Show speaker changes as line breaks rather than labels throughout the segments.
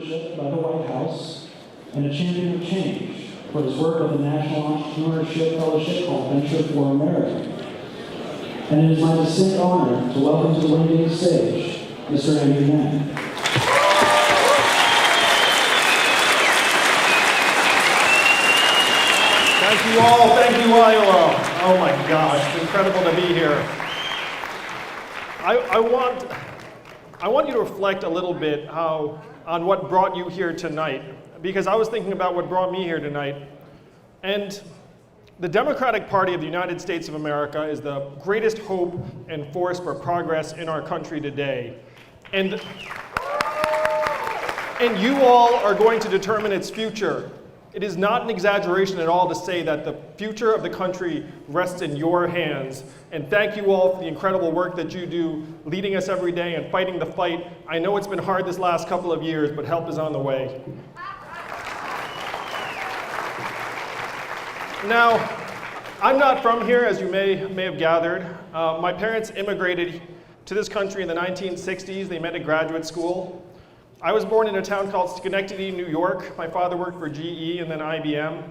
leadership by the White House and a champion of change for his work with the National Entrepreneurship Fellowship called Venture for America. And it is my distinct honor to welcome to the Wingate stage, Mr. Andrew Yang.
Thank you all. Thank you, Iowa. Oh my gosh, it's incredible to be here. I want you to reflect a little bit on what brought you here tonight, because I was thinking about what brought me here tonight. And the Democratic Party of the United States of America is the greatest hope and force for progress in our country today. And you all are going to determine its future. It is not an exaggeration at all to say that the future of the country rests in your hands. And thank you all for the incredible work that you do, leading us every day and fighting the fight. I know it's been hard this last couple of years, but help is on the way. Now, I'm not from here, as you may have gathered. My parents immigrated to this country in the 1960s. They met at graduate school. I was born in a town called Schenectady, New York. My father worked for GE and then IBM.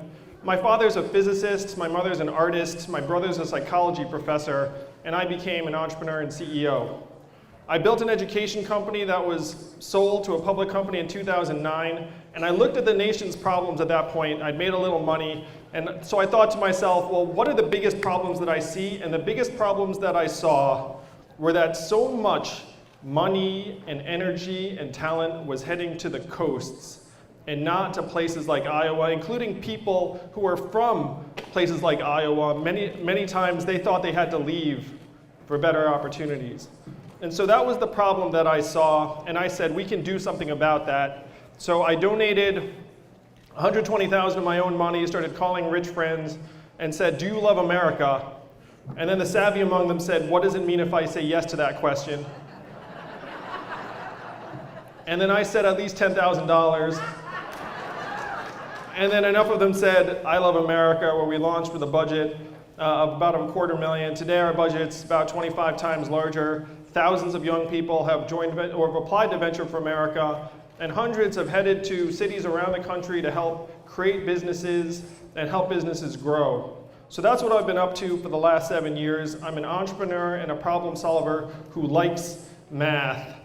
My father's a physicist, my mother's an artist, my brother's a psychology professor, and I became an entrepreneur and CEO. I built an education company that was sold to a public company in 2009, and I looked at the nation's problems at that point. I'd made a little money, and so I thought to myself, well, what are the biggest problems that I see? And the biggest problems that I saw were that so much money and energy and talent was heading to the coasts and not to places like Iowa, including people who are from places like Iowa. Many times they thought they had to leave for better opportunities. And so that was the problem that I saw, and I said, we can do something about that. So I donated $120,000 of my own money, started calling rich friends, and said, do you love America? And then the savvy among them said, what does it mean if I say yes to that question? And then I said at least $10,000. And then enough of them said, I love America, where we launched with a budget of about $250,000. Today our budget's about 25 times larger. Thousands of young people have joined or have applied to Venture for America, and hundreds have headed to cities around the country to help create businesses and help businesses grow. So that's what I've been up to for the last 7 years. I'm an entrepreneur and a problem solver who likes math.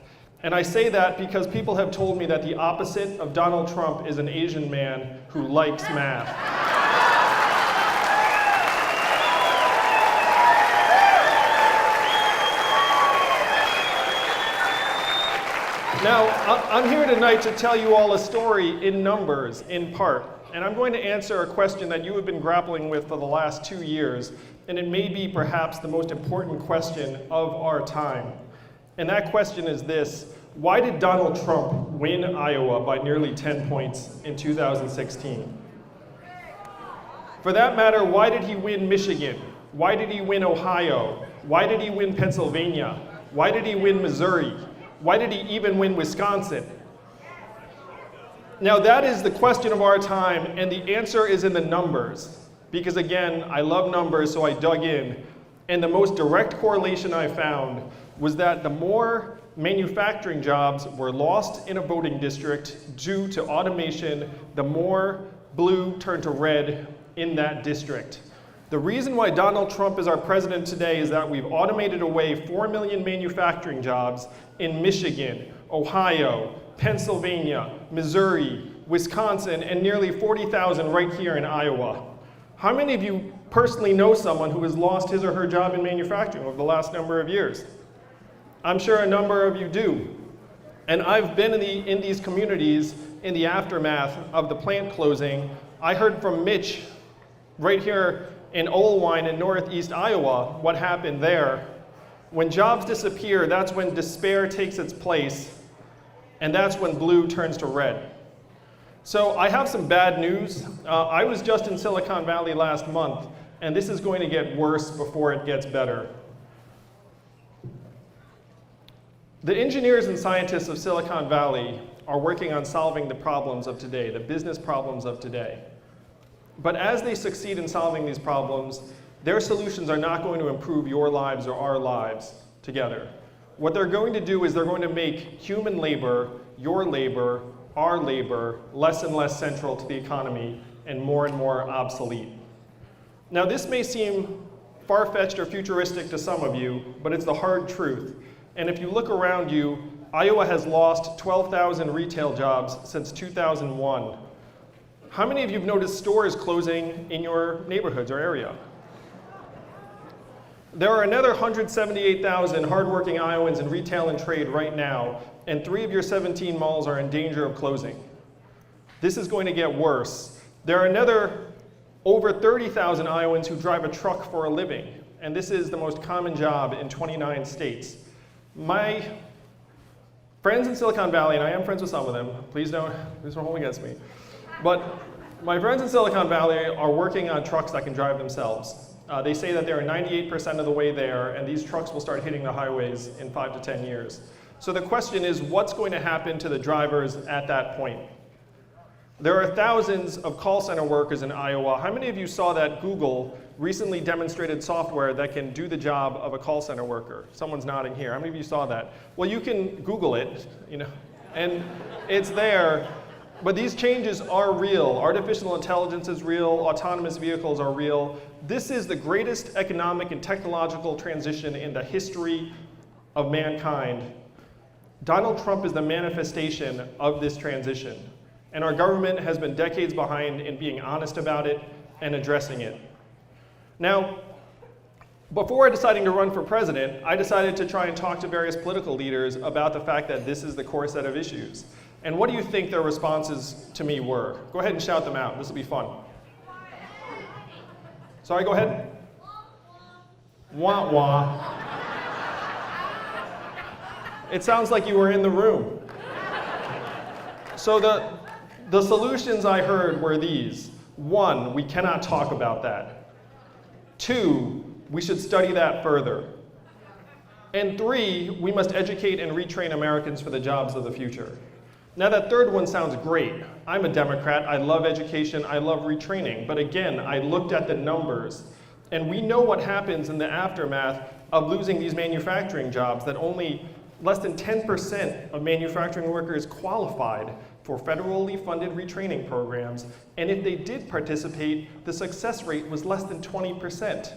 And I say that because people have told me that the opposite of Donald Trump is an Asian man who likes math. Now, I'm here tonight to tell you all a story in numbers, in part. And I'm going to answer a question that you have been grappling with for the last 2 years. And it may be perhaps the most important question of our time. And that question is this: why did Donald Trump win Iowa by nearly 10 points in 2016? For that matter, why did he win Michigan? Why did he win Ohio? Why did he win Pennsylvania? Why did he win Missouri? Why did he even win Wisconsin? Now that is the question of our time, and the answer is in the numbers. Because again, I love numbers, so I dug in. And the most direct correlation I found was that the more manufacturing jobs were lost in a voting district due to automation, the more blue turned to red in that district. The reason why Donald Trump is our president today is that we've automated away 4 million manufacturing jobs in Michigan, Ohio, Pennsylvania, Missouri, Wisconsin, and nearly 40,000 right here in Iowa. How many of you personally know someone who has lost his or her job in manufacturing over the last number of years? I'm sure a number of you do. And I've been in these communities in the aftermath of the plant closing. I heard from Mitch right here in Olwine in northeast Iowa what happened there. When jobs disappear, that's when despair takes its place, and that's when blue turns to red. So I have some bad news. I was just in Silicon Valley last month, and this is going to get worse before it gets better. The engineers and scientists of Silicon Valley are working on solving the problems of today, the business problems of today. But as they succeed in solving these problems, their solutions are not going to improve your lives or our lives together. What they're going to do is they're going to make human labor, your labor, our labor less and less central to the economy and more obsolete. Now, this may seem far-fetched or futuristic to some of you, but it's the hard truth. And if you look around you, Iowa has lost 12,000 retail jobs since 2001. How many of you have noticed stores closing in your neighborhoods or area? There are another 178,000 hardworking Iowans in retail and trade right now, and 3 of your 17 malls are in danger of closing. This is going to get worse. There are another over 30,000 Iowans who drive a truck for a living, and this is the most common job in 29 states. My friends in Silicon Valley, and I am friends with some of them, please don't hold against me, but my friends in Silicon Valley are working on trucks that can drive themselves. They say that they're 98% of the way there, and these trucks will start hitting the highways in 5 to 10 years. So the question is, what's going to happen to the drivers at that point? There are thousands of call center workers in Iowa. How many of you saw that Google recently demonstrated software that can do the job of a call center worker? Someone's nodding here. How many of you saw that? Well, you can Google it, and it's there. But these changes are real. Artificial intelligence is real. Autonomous vehicles are real. This is the greatest economic and technological transition in the history of mankind. Donald Trump is the manifestation of this transition. And our government has been decades behind in being honest about it and addressing it. Now, before deciding to run for president, I decided to try and talk to various political leaders about the fact that this is the core set of issues. And what do you think their responses to me were? Go ahead and shout them out. This will be fun. Sorry, go ahead. Wah wah. It sounds like you were in the room. So the solutions I heard were these. 1, we cannot talk about that. 2, we should study that further. And 3, we must educate and retrain Americans for the jobs of the future. Now that third one sounds great. I'm a Democrat, I love education, I love retraining. But again, I looked at the numbers, and we know what happens in the aftermath of losing these manufacturing jobs, that only less than 10% of manufacturing workers qualified for federally funded retraining programs, and if they did participate, the success rate was less than 20%.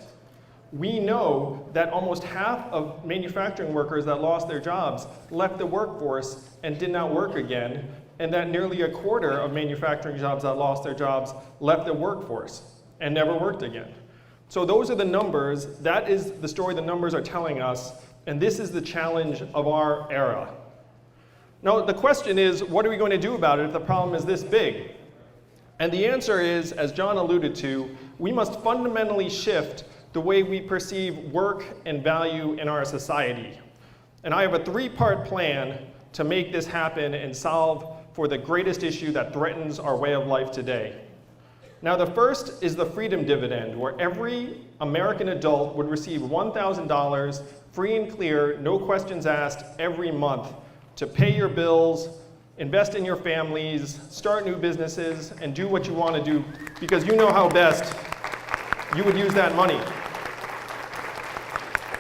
We know that almost half of manufacturing workers that lost their jobs left the workforce and did not work again, and that nearly a quarter of manufacturing jobs that lost their jobs left the workforce and never worked again. So those are the numbers. That is the story the numbers are telling us, and this is the challenge of our era. Now, the question is, what are we going to do about it if the problem is this big? And the answer is, as John alluded to, we must fundamentally shift the way we perceive work and value in our society. And I have a 3-part plan to make this happen and solve for the greatest issue that threatens our way of life today. Now, the first is the freedom dividend, where every American adult would receive $1,000 free and clear, no questions asked, every month to pay your bills, invest in your families, start new businesses, and do what you want to do because you know how best you would use that money.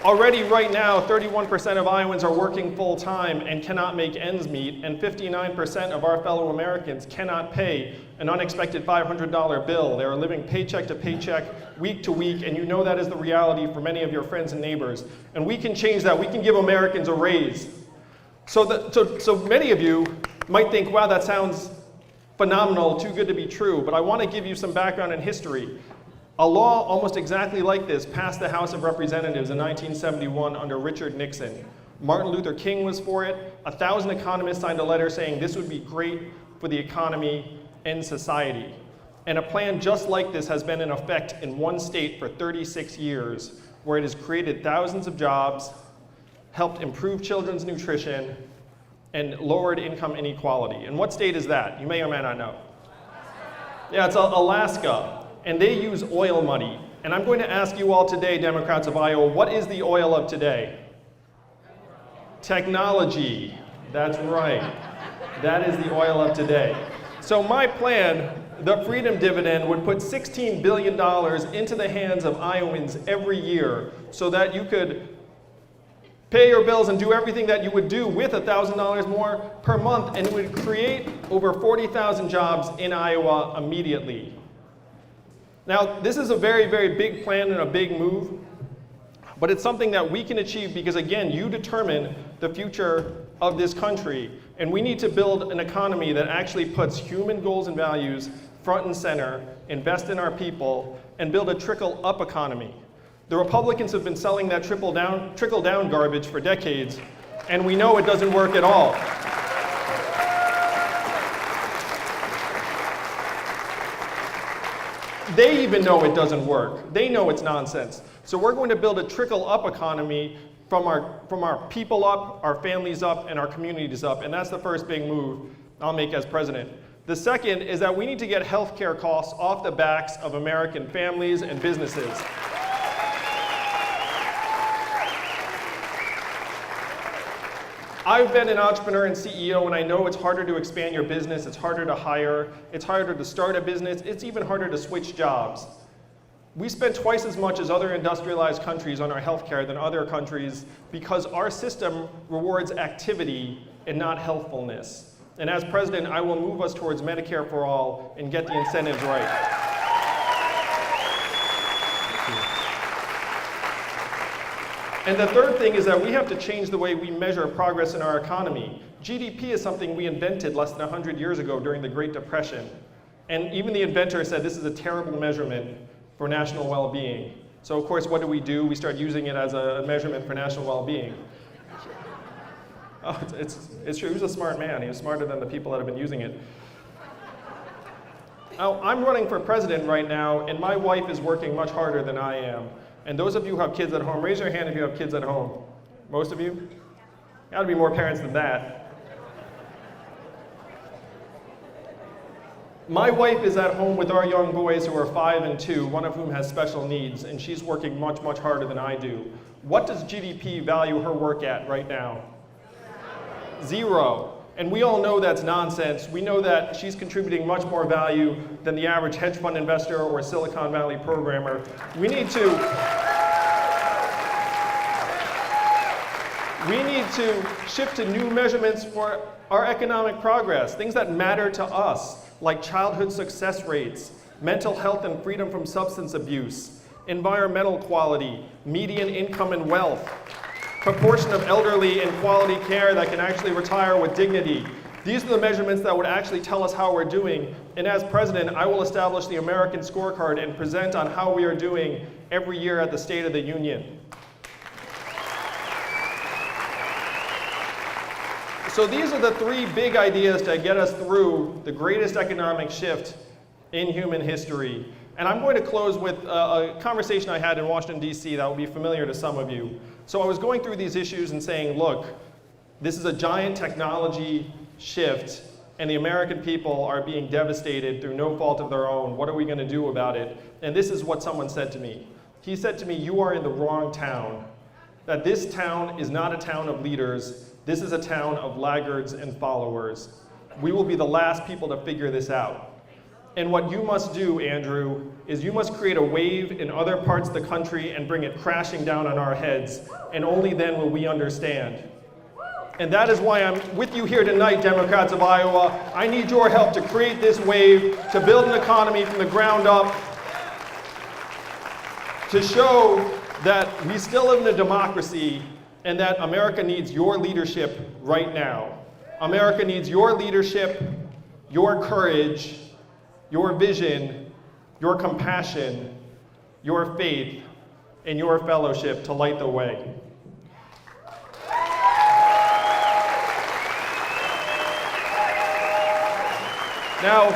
Already right now, 31% of Iowans are working full-time and cannot make ends meet, and 59% of our fellow Americans cannot pay an unexpected $500 bill. They are living paycheck to paycheck, week to week, and you know that is the reality for many of your friends and neighbors. And we can change that. We can give Americans a raise. So many of you might think, wow, that sounds phenomenal, too good to be true, but I want to give you some background and history. A law almost exactly like this passed the House of Representatives in 1971 under Richard Nixon. Martin Luther King was for it. 1,000 economists signed a letter saying this would be great for the economy and society. And a plan just like this has been in effect in one state for 36 years, where it has created thousands of jobs, helped improve children's nutrition, and lowered income inequality. And what state is that? You may or may not know. Yeah, it's Alaska. And they use oil money. And I'm going to ask you all today, Democrats of Iowa, what is the oil of today? Technology. That's right. That is the oil of today. So my plan, the freedom dividend, would put $16 billion into the hands of Iowans every year so that you could pay your bills and do everything that you would do with $1,000 more per month, and it would create over 40,000 jobs in Iowa immediately. Now, this is a very, very big plan and a big move, but it's something that we can achieve because, again, you determine the future of this country, and we need to build an economy that actually puts human goals and values front and center, invest in our people, and build a trickle-up economy. The Republicans have been selling that trickle-down garbage for decades, and we know it doesn't work at all. They even know it doesn't work. They know it's nonsense. So we're going to build a trickle-up economy from our people up, our families up, and our communities up, and that's the first big move I'll make as president. The second is that we need to get healthcare costs off the backs of American families and businesses. I've been an entrepreneur and CEO, and I know it's harder to expand your business, it's harder to hire, it's harder to start a business, it's even harder to switch jobs. We spend twice as much as other industrialized countries on our healthcare than other countries because our system rewards activity and not healthfulness. And as president, I will move us towards Medicare for all and get the incentives right. And the third thing is that we have to change the way we measure progress in our economy. GDP is something we invented less than 100 years ago during the Great Depression. And even the inventor said this is a terrible measurement for national well-being. So of course, what do? We start using it as a measurement for national well-being. Oh, it's true, he was a smart man. He was smarter than the people that have been using it. Now, I'm running for president right now, and my wife is working much harder than I am. And those of you who have kids at home, raise your hand if you have kids at home. Most of you? Gotta be more parents than that. My wife is at home with our young boys who are 5 and 2, one of whom has special needs, and she's working much, much harder than I do. What does GDP value her work at right now? 0. And we all know that's nonsense. We know that she's contributing much more value than the average hedge fund investor or Silicon Valley programmer. We need to shift to new measurements for our economic progress, things that matter to us, like childhood success rates, mental health and freedom from substance abuse, environmental quality, median income and wealth, proportion of elderly in quality care that can actually retire with dignity. These are the measurements that would actually tell us how we're doing. And as president, I will establish the American scorecard and present on how we are doing every year at the State of the Union. So these are the 3 big ideas to get us through the greatest economic shift in human history. And I'm going to close with a conversation I had in Washington, D.C. that will be familiar to some of you. So I was going through these issues and saying, look, this is a giant technology shift, and the American people are being devastated through no fault of their own. What are we going to do about it? And this is what someone said to me. He said to me, you are in the wrong town. That this town is not a town of leaders. This is a town of laggards and followers. We will be the last people to figure this out. And what you must do, Andrew, is you must create a wave in other parts of the country and bring it crashing down on our heads, and only then will we understand. And that is why I'm with you here tonight, Democrats of Iowa. I need your help to create this wave, to build an economy from the ground up, to show that we still live in a democracy and that America needs your leadership right now. America needs your leadership, your courage, your vision, your compassion, your faith, and your fellowship to light the way. Now,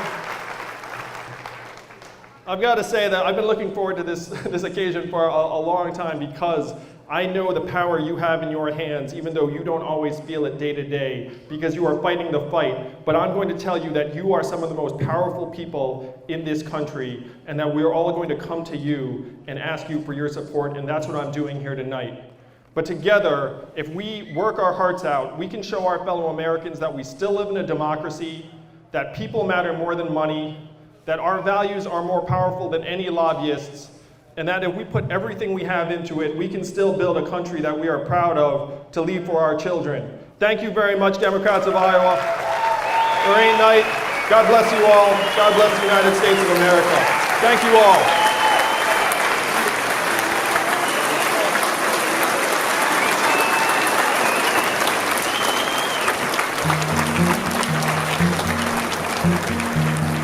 I've got to say that I've been looking forward to this occasion for a long time because I know the power you have in your hands, even though you don't always feel it day to day, because you are fighting the fight. But I'm going to tell you that you are some of the most powerful people in this country, and that we're all going to come to you and ask you for your support, and that's what I'm doing here tonight. But together, if we work our hearts out, we can show our fellow Americans that we still live in a democracy, that people matter more than money, that our values are more powerful than any lobbyists, and that if we put everything we have into it, we can still build a country that we are proud of to leave for our children. Thank you very much, Democrats of Iowa. Lorraine Knight, God bless you all. God bless the United States of America. Thank you all.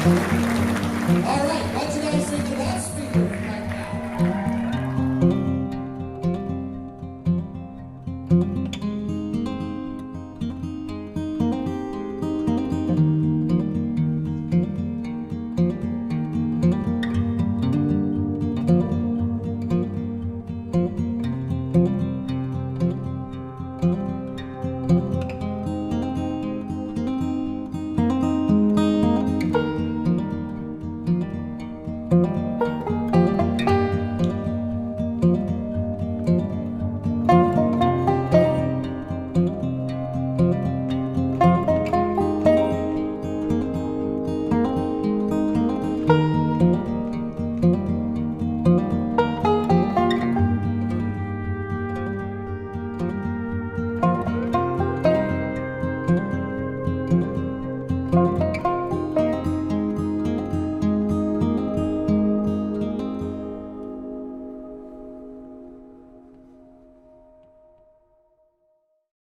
Thank you.